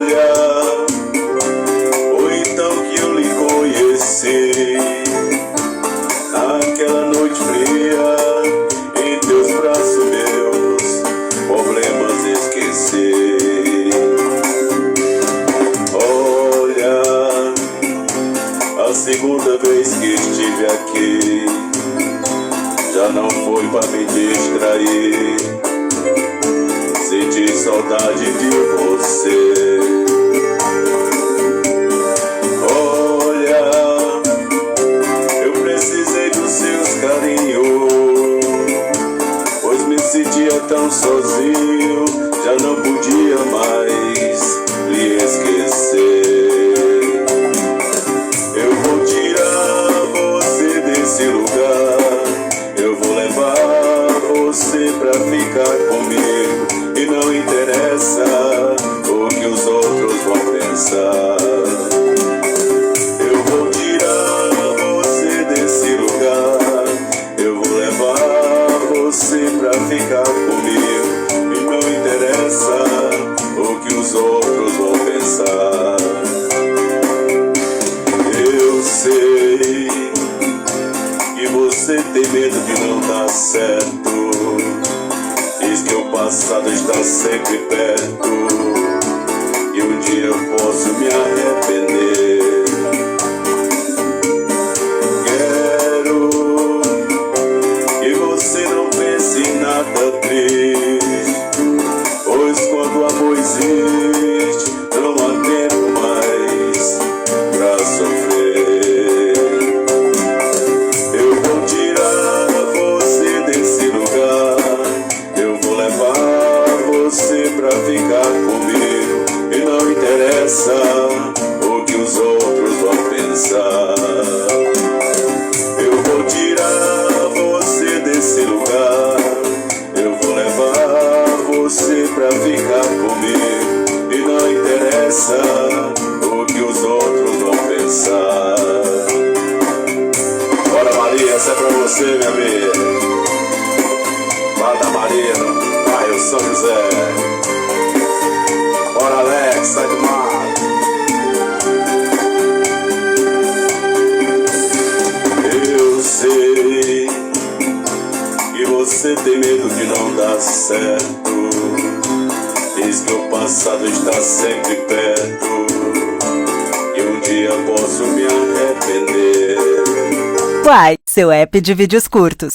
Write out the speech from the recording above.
Ou então que eu lhe conheci naquela noite fria, em teus braços meus problemas esqueci. Olha, a segunda vez que estive aqui já não foi pra me distrair. Senti saudade de você. Olha, eu precisei dos seus carinhos, pois me sentia tão sozinho, já não podia mais lhe esquecer. Eu vou tirar você desse lugar, eu vou levar você pra ficar comigo. E não interessa o que os outros vão pensar. Eu vou tirar você desse lugar, eu vou levar você pra ficar comigo. E não interessa o que os outros vão pensar. Eu sei que você tem medo de não dar certo, diz que o passado está sempre perto e um dia eu posso me arrepender. Quero que você não pense em nada triste, pois quando o amor existe não há tempo mais pra sofrer. Eu vou tirar você desse lugar, eu vou levar você pra ficar comigo. E não interessa o que os outros vão pensar. Eu vou tirar você desse lugar, eu vou levar você pra ficar comigo. E não interessa o que os outros vão pensar. Bora, Maria, essa é pra você, minha amiga. Bada Maria, bairro São José. Bora, Alex, sai do mar. Eu sei que você tem medo de não dar certo, diz que o passado está sempre perto e um dia posso me arrepender. Quai, seu app de vídeos curtos.